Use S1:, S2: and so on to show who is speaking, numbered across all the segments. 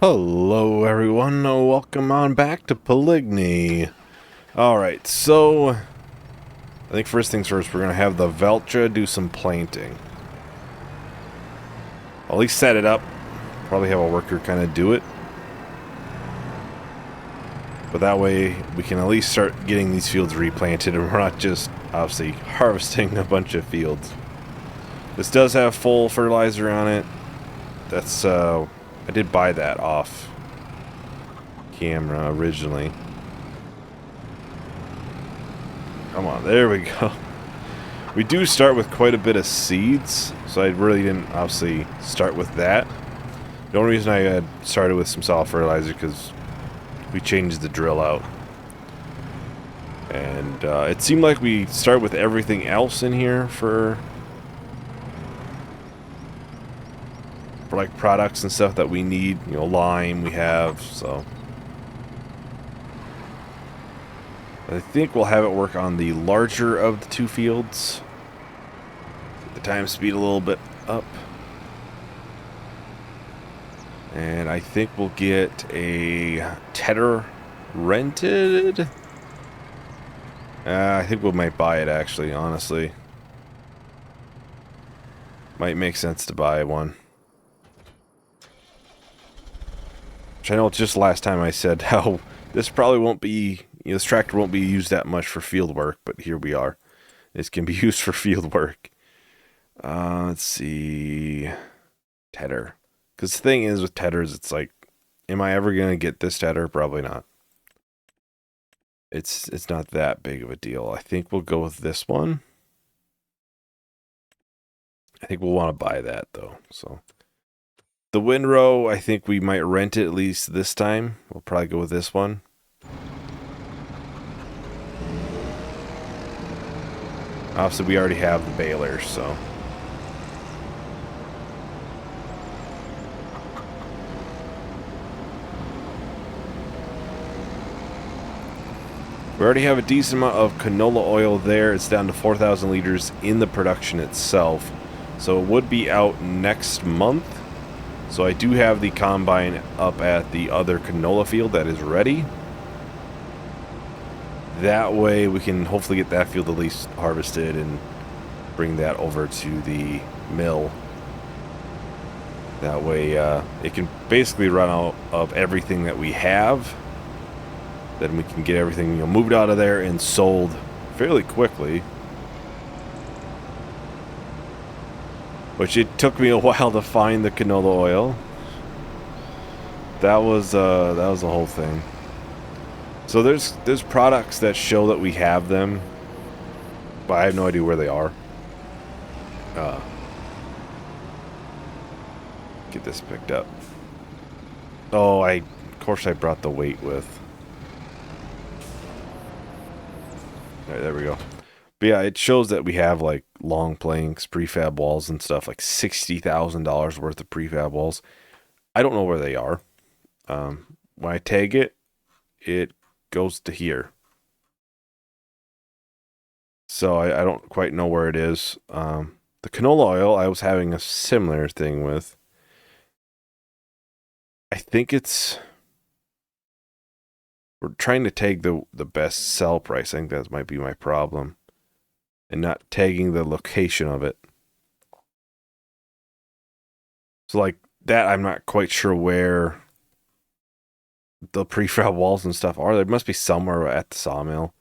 S1: Hello everyone, welcome on back to Pallegney. Alright, so I think first things first, we're going to have the Veltra do some planting. I'll at least set it up, probably have a worker kind of do it. But that way we can at least start getting these fields replanted and we're not just obviously harvesting a bunch of fields. This does have full fertilizer on it. That's, I did buy that off camera originally. Come on, there we go. We do start with quite a bit of seeds, so I really didn't obviously start with that. The only reason I had started with some solid fertilizer because we changed the drill out. And it seemed like we start with everything else in here for like products and stuff that we need. You know, lime we have, so I think we'll have it work on the larger of the two fields. Get the time speed a little bit up. And I think we'll get a tedder rented. I think we might buy it actually, honestly. Might make sense to buy one. Which I know just last time I said how this probably won't be, you know, this tractor won't be used that much for field work, but here we are. This can be used for field work. Let's see. Tedder. Because the thing is with tedders, it's like, am I ever going to get this tedder? Probably not. It's not that big of a deal. I think we'll go with this one. I think we'll want to buy that, though. So the windrow, I think we might rent it at least this time. We'll probably go with this one. Obviously, we already have the baler, so. We already have a decent amount of canola oil there. It's down to 4,000 liters in the production itself. So it would be out next month. So I do have the combine up at the other canola field that is ready. That way we can hopefully get that field at least harvested and bring that over to the mill. That way it can basically run out of everything that we have. Then we can get everything, you know, moved out of there and sold fairly quickly. Which it took me a while to find the canola oil. That was the whole thing. So there's products that show that we have them, but I have no idea where they are. Get this picked up. Oh, of course I brought the weight with. There we go. But yeah, it shows that we have like long planks, prefab walls and stuff, like $60,000 worth of prefab walls. I don't know where they are. When I tag it, it goes to here. So I don't quite know where it is. The canola oil, I was having a similar thing with. I think we're trying to tag the best sell price. I think that might be my problem. And not tagging the location of it. So like that, I'm not quite sure where the prefab walls and stuff are. There must be somewhere at the sawmill.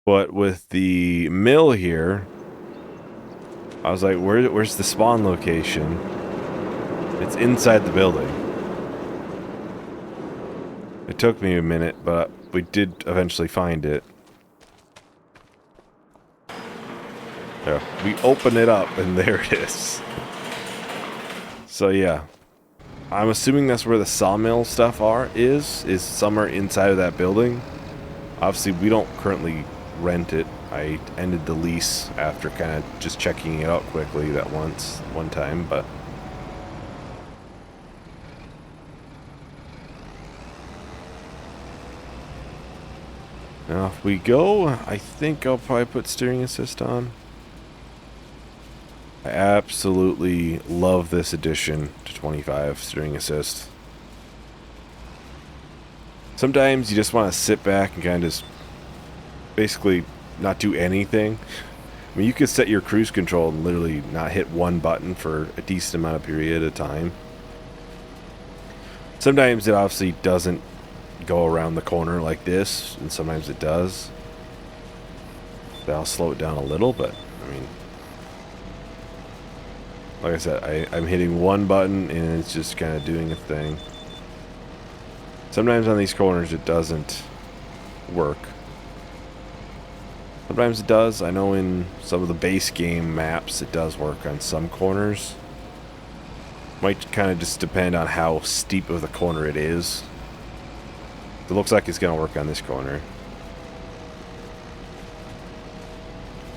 S1: But with the mill here, I was like, where's the spawn location? It's inside the building. It took me a minute, but we did eventually find it. Yeah, we open it up, and there it is. So yeah, I'm assuming that's where the sawmill stuff is somewhere inside of that building. Obviously, we don't currently rent it. I ended the lease after kind of just checking it out quickly one time, but. Now, if we go, I think I'll probably put steering assist on. I absolutely love this addition to 25 steering assist. Sometimes you just want to sit back and kind of just basically not do anything. I mean, you could set your cruise control and literally not hit one button for a decent amount of period of time. Sometimes it obviously doesn't go around the corner like this, and sometimes it does. That'll slow it down a little, but I mean, like I said, I'm hitting one button and it's just kind of doing a thing. Sometimes on these corners it doesn't work. Sometimes it does. I know in some of the base game maps it does work on some corners. Might kind of just depend on how steep of the corner it is. It looks like it's going to work on this corner.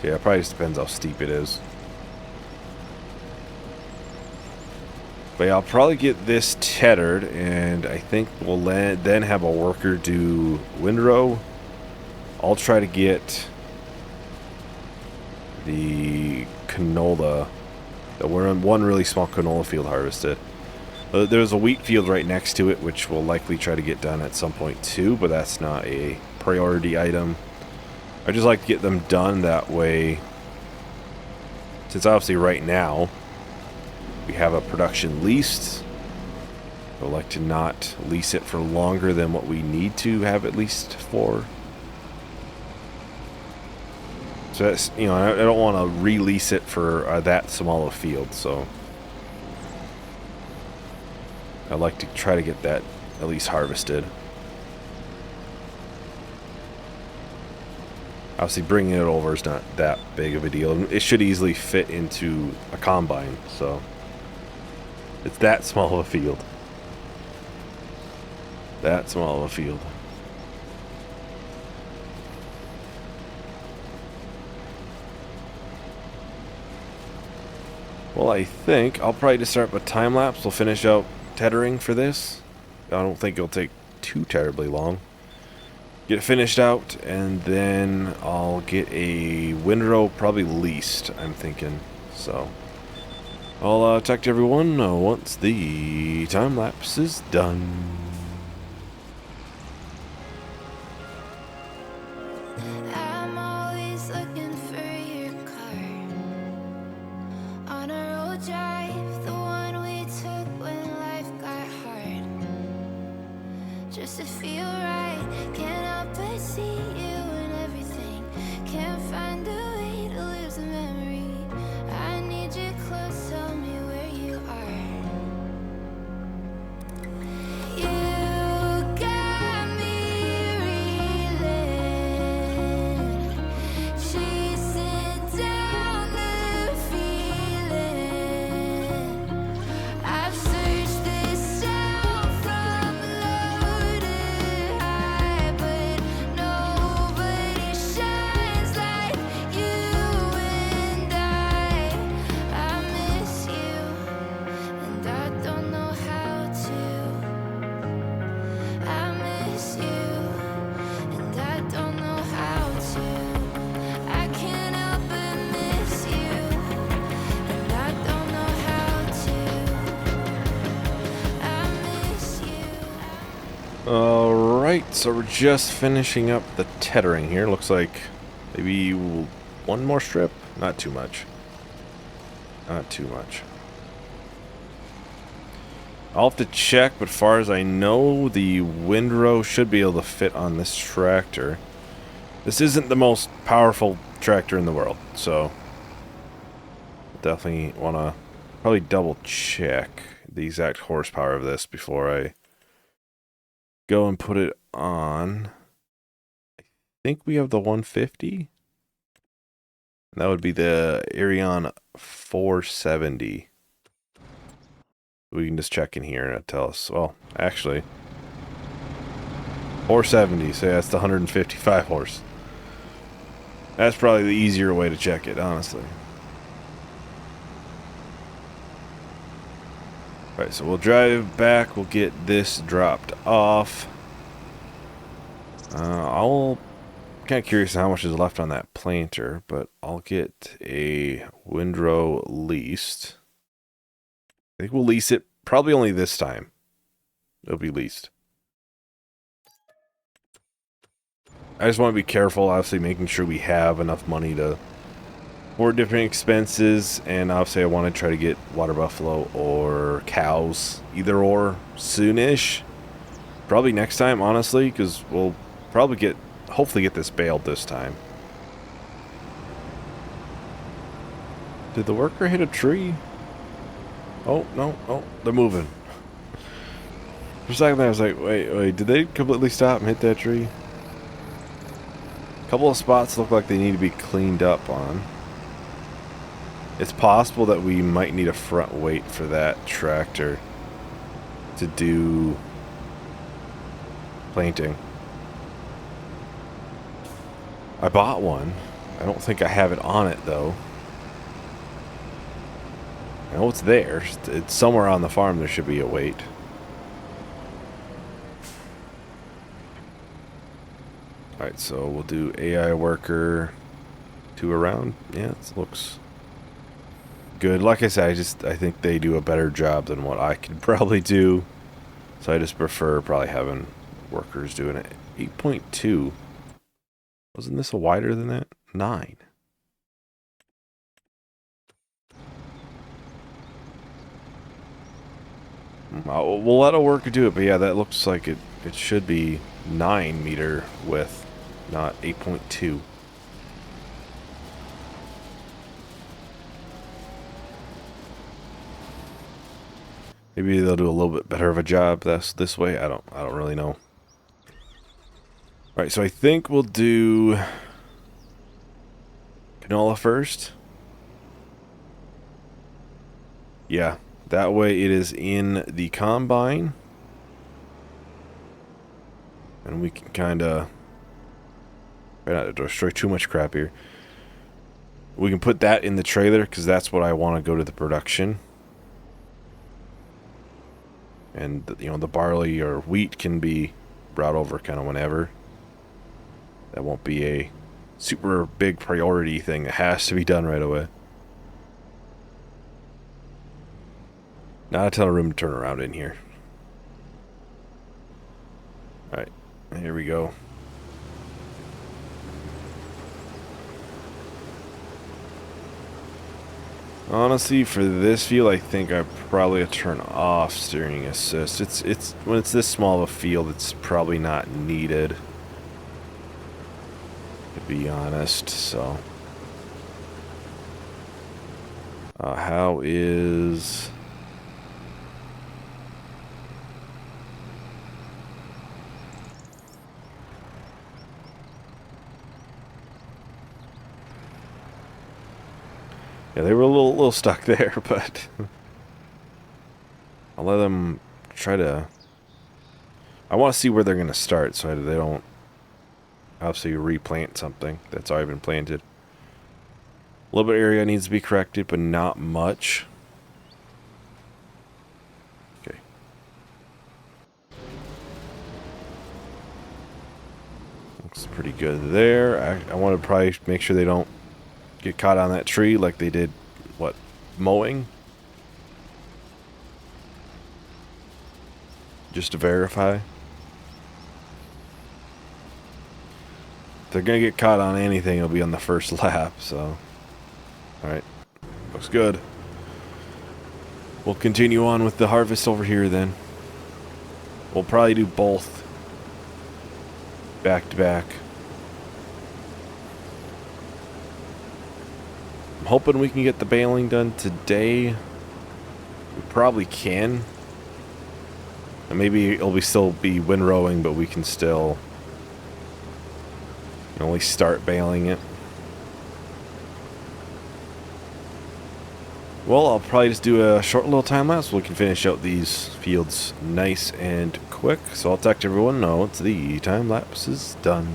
S1: Yeah, it probably just depends how steep it is. But yeah, I'll probably get this tethered, and I think we'll then have a worker do windrow. I'll try to get the canola, one really small canola field harvested. There's a wheat field right next to it, which we'll likely try to get done at some point too, but that's not a priority item. I just like to get them done that way, since obviously right now we have a production leased. I like to not lease it for longer than what we need to have it leased for. So that's, you know, I don't want to release it for that small a field, so I like to try to get that at least harvested. Obviously, bringing it over is not that big of a deal. It should easily fit into a combine, so it's that small of a field. That small of a field. Well, I think I'll probably just start with time lapse. We'll finish out tethering for this. I don't think it'll take too terribly long. Get it finished out, and then I'll get a windrow probably leased, I'm thinking. So I'll talk to everyone once the time lapse is done.
S2: I'm always looking for your car on a road drive, the one we took when life got hard. Just to feel right, can't help but see you in everything. Can't find a way to lose the memory. I need you close, tell me where you are. You got me reeling, chasing down the feeling. I've searched this out from low to high, but nobody shines like you and I miss you, and I don't know how to. I miss you, and I don't know how to. I can't help but miss you, and I don't know how to. I miss you.
S1: Alright, so we're just finishing up the tethering here. Looks like maybe one more strip. Not too much. Not too much. I'll have to check, but as far as I know, the windrow should be able to fit on this tractor. This isn't the most powerful tractor in the world, so definitely want to probably double check the exact horsepower of this before I go and put it on. I think we have the 150. That would be the Cyion 470. We can just check in here and tell us. Well, actually, 470. So that's the 155 horse. That's probably the easier way to check it, honestly. Alright, so we'll drive back. We'll get this dropped off. I'll kind of curious how much is left on that planter, but I'll get a windrow leased. I think we'll lease it probably only this time. It'll be leased. I just want to be careful, obviously making sure we have enough money to for different expenses, and obviously I want to try to get water buffalo or cows, either or, soonish. Probably next time, honestly, because we'll probably hopefully get this baled this time. Did the worker hit a tree? Oh, no, oh, they're moving. For a second there, I was like, wait, did they completely stop and hit that tree? A couple of spots look like they need to be cleaned up on. It's possible that we might need a front weight for that tractor to do planting. I bought one. I don't think I have it on it, though. I know it's there. It's somewhere on the farm there should be a weight. Alright, so we'll do AI worker 2 around. Yeah, it looks good. Like I said, I think they do a better job than what I could probably do. So I just prefer probably having workers doing it. 8.2. Wasn't this a wider than that? 9. We'll let a worker do it, but yeah, that looks like it should be 9 meter width, not 8.2. Maybe they'll do a little bit better of a job this way. I don't really know. Alright, so I think we'll do canola first. Yeah, that way it is in the combine. And we can kind of try not to destroy too much crap here. We can put that in the trailer because that's what I want to go to the production. And, the barley or wheat can be brought over kind of whenever. That won't be a super big priority thing that has to be done right away. Not a ton of room to turn around in here. Alright, here we go. Honestly, for this field, I think I probably turn off steering assist. It's when it's this small of a field, it's probably not needed, to be honest. So, how is? Yeah, they were a little stuck there, but I'll let them try to. I want to see where they're going to start, so they don't obviously replant something that's already been planted. A little bit of area needs to be corrected, but not much. Okay. Looks pretty good there. I want to probably make sure they don't get caught on that tree like they did, mowing? Just to verify. If they're gonna get caught on anything, it'll be on the first lap, so. Alright. Looks good. We'll continue on with the harvest over here then. We'll probably do both back to back. I'm hoping we can get the baling done today. We probably can. And maybe it'll still be windrowing, but we can still only start baling it. Well, I'll probably just do a short little time lapse so we can finish out these fields nice and quick. So I'll talk to everyone. No, it's the time lapse is done.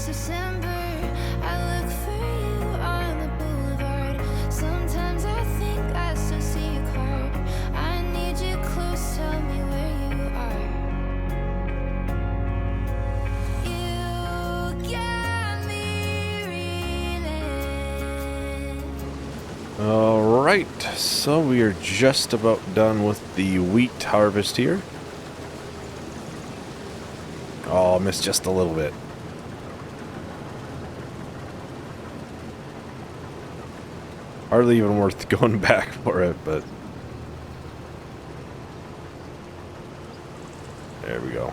S2: December. I look for you on the boulevard. Sometimes I think I still see your card. I need you close, tell me where you are. You got me reeling.
S1: Alright, so we are just about done with the wheat harvest here. Oh, missed just a little bit. Hardly even worth going back for it, but... there we go.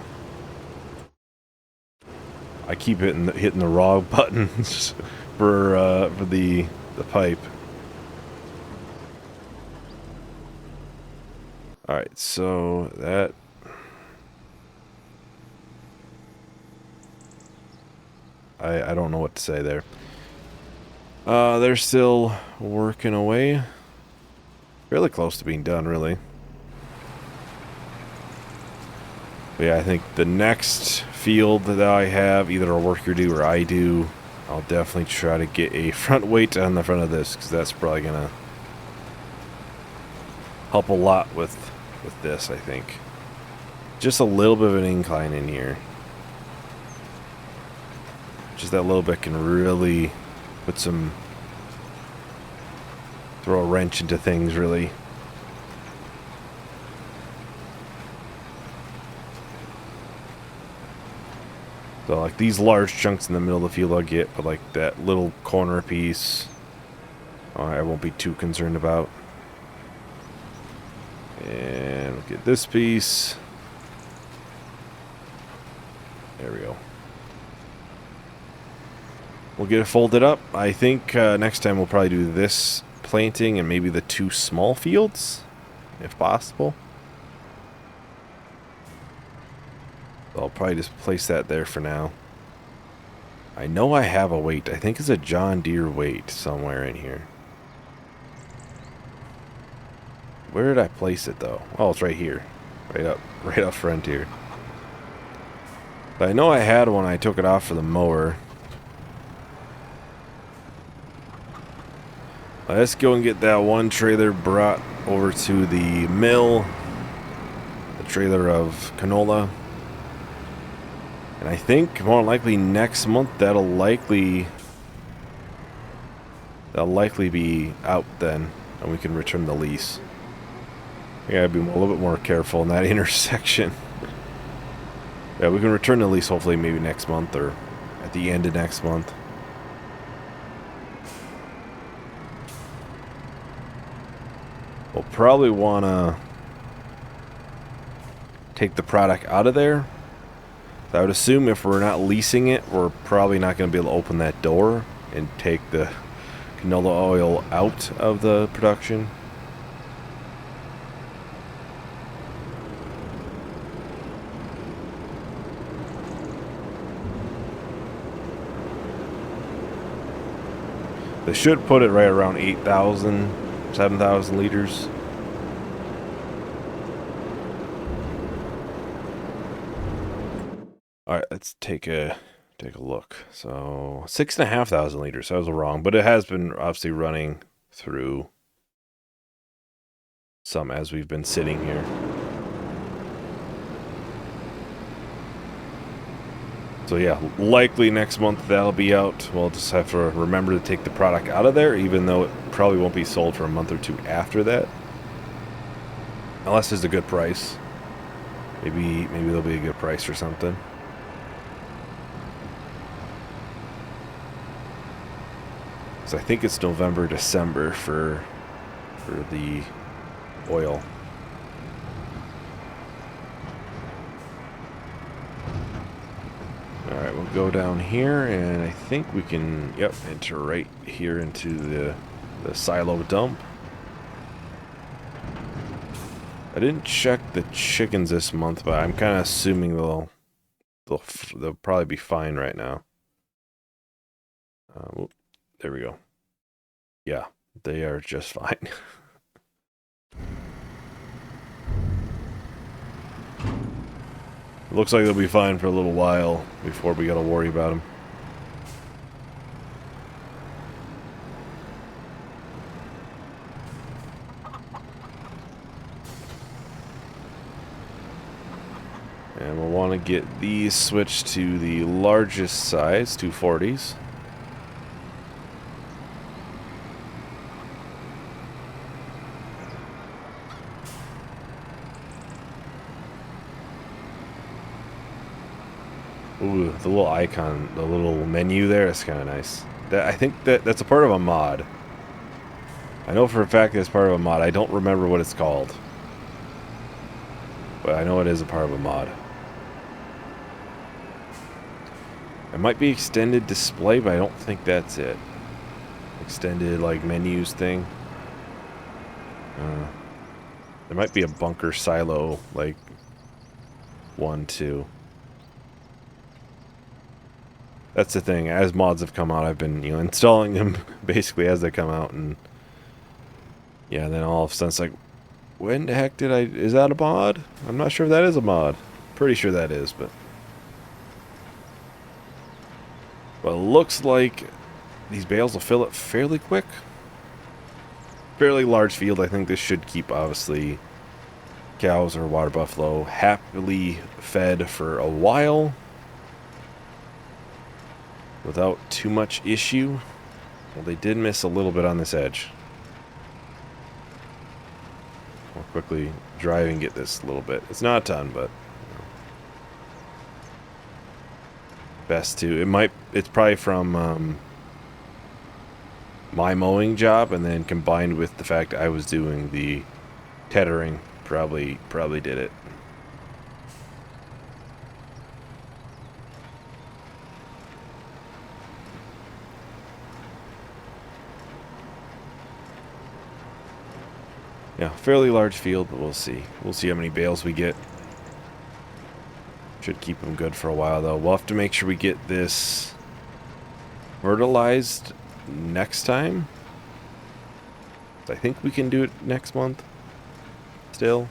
S1: I keep hitting the wrong buttons for the pipe. Alright, so that... I don't know what to say there. They're still working away. Fairly close to being done, really. But yeah, I think the next field that I have, either a worker do or I do, I'll definitely try to get a front weight on the front of this, because that's probably going to help a lot with this, I think. Just a little bit of an incline in here. Just that little bit can really put some... throw a wrench into things, really. So, like, these large chunks in the middle of the field I'll get, but, like, that little corner piece, I won't be too concerned about. And we'll get this piece. There we go. We'll get it folded up. I think next time we'll probably do this planting and maybe the 2 small fields, if possible. So I'll probably just place that there for now. I know I have a weight. I think it's a John Deere weight somewhere in here. Where did I place it though? Oh, it's right here. Right up front here. But I know I had one. I took it off for the mower. Let's go and get that one trailer brought over to the mill. The trailer of canola. And I think more likely next month that'll likely be out then, and we can return the lease. We gotta be a little bit more careful in that intersection. Yeah, we can return the lease hopefully maybe next month or at the end of next month. We'll probably want to take the product out of there. I would assume if we're not leasing it, we're probably not going to be able to open that door and take the canola oil out of the production. They should put it right around 8,000, 7,000 liters. All right, let's take a look. So 6,500 liters. I was wrong, but it has been obviously running through some as we've been sitting here. So yeah, likely next month that'll be out. We'll just have to remember to take the product out of there, even though it probably won't be sold for a month or 2 after that. Unless there's a good price. Maybe there'll be a good price or something. So I think it's November, December for the oil. Alright, we'll go down here, and I think we can, yep, enter right here into the silo dump. I didn't check the chickens this month, but I'm kind of assuming they'll probably be fine right now. There we go. Yeah, they are just fine. Looks like they'll be fine for a little while before we gotta worry about them. And we'll want to get these switched to the largest size, 240s. Ooh, the little icon, the little menu there is kind of nice. I think that's a part of a mod. I know for a fact it's part of a mod. I don't remember what it's called. But I know it is a part of a mod. It might be extended display, but I don't think that's it. Extended, like, menus thing. There might be a bunker silo, like, one, too. That's the thing. As mods have come out, I've been, installing them basically as they come out, and yeah, then all of a sudden it's like, when the heck is that a mod? I'm not sure if that is a mod. Pretty sure that is, but well, it looks like these bales will fill it fairly quick. Fairly large field. I think this should keep, obviously, cows or water buffalo happily fed for a while without too much issue. Well, they did miss a little bit on this edge. I'll quickly drive and get this a little bit. It's not a ton, but best to. It's probably from my mowing job, and then combined with the fact I was doing the tethering, probably did it. Yeah, fairly large field, but we'll see. We'll see how many bales we get. Should keep them good for a while, though. We'll have to make sure we get this fertilized next time. I think we can do it next month. Still.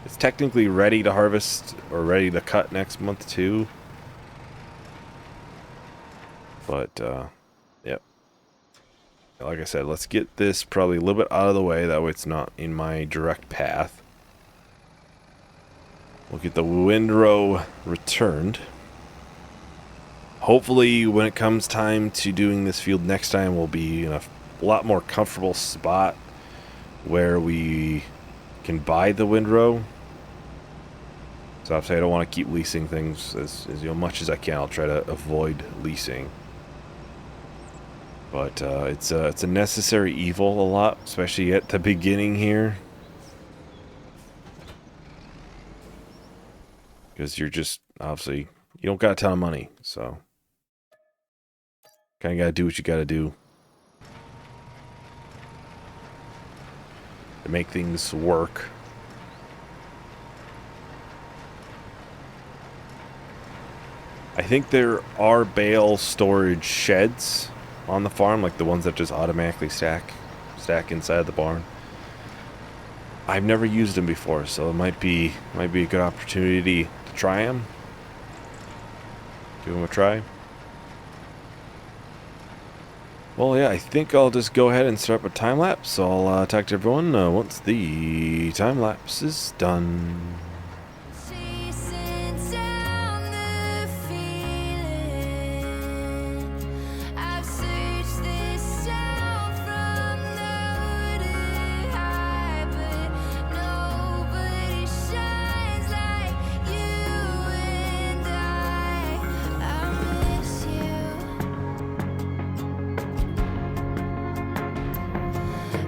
S1: It's technically ready to harvest or ready to cut next month, too. But, yep. Like I said, let's get this probably a little bit out of the way. That way it's not in my direct path. We'll get the windrow returned. Hopefully, when it comes time to doing this field next time, we'll be in a lot more comfortable spot where we can buy the windrow. So obviously, I don't want to keep leasing things as much as I can. I'll try to avoid leasing. But it's a necessary evil a lot, especially at the beginning here. Because you're just, obviously, you don't got a ton of money, so kind of got to do what you got to do to make things work. I think there are bale storage sheds on the farm, like the ones that just automatically stack inside the barn. I've never used them before, so it might be a good opportunity to try them. Give them a try. Well, yeah, I think I'll just go ahead and start up a time lapse. So I'll talk to everyone once the time lapse is done.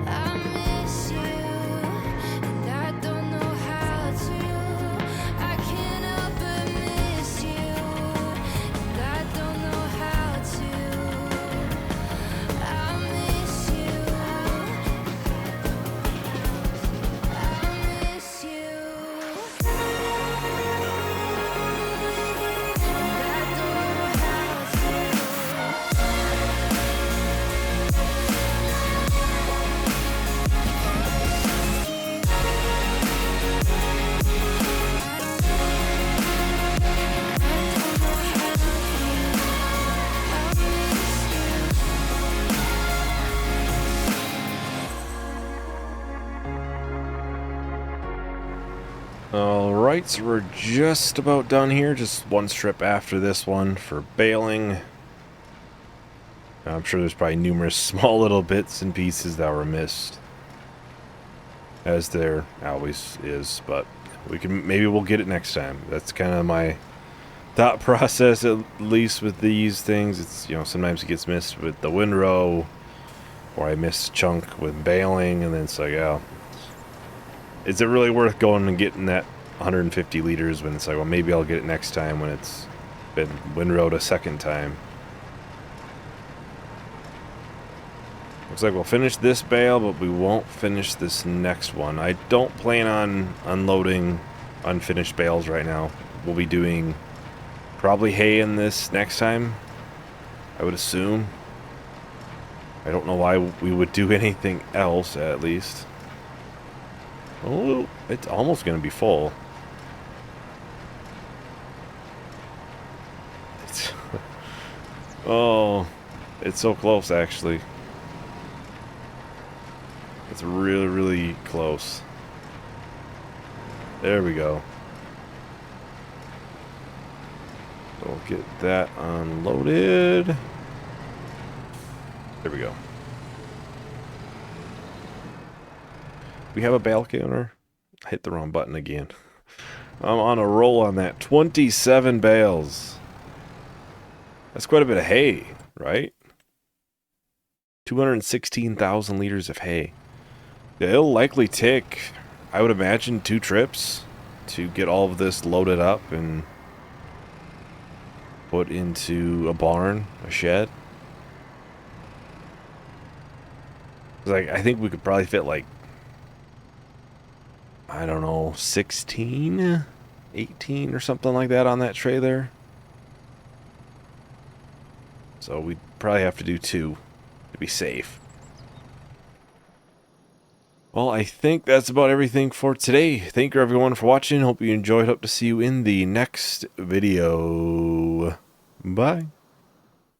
S2: I miss you, and I don't know how to
S1: Alright, so we're just about done here. Just one strip after this one for baling. I'm sure there's probably numerous small little bits and pieces that were missed, as there always is, but maybe we'll get it next time. That's kind of my thought process, at least with these things. It's, you know, sometimes it gets missed with the windrow, or I miss a chunk with baling, and then it's like, oh, is it really worth going and getting that 150 liters when it's like, well, maybe I'll get it next time when it's been windrowed a second time. Looks like we'll finish this bale, but we won't finish this next one. I don't plan on unloading unfinished bales right now. We'll be doing probably hay in this next time, I would assume. I don't know why we would do anything else, at least. Oh, it's almost going to be full. Oh, it's so close, actually. It's really, really close. There we go. So we'll get that unloaded. There we go. We have a bale counter. I hit the wrong button again. I'm on a roll on that. 27 bales. That's quite a bit of hay, right? 216,000 liters of hay. It'll likely take, I would imagine, 2 trips to get all of this loaded up and put into a barn, a shed. Like, I think we could probably fit like, I don't know, 16, 18 or something like that on that tray there. So we'd probably have to do 2 to be safe. Well, I think that's about everything for today. Thank you everyone for watching. Hope you enjoyed. Hope to see you in the next video. Bye.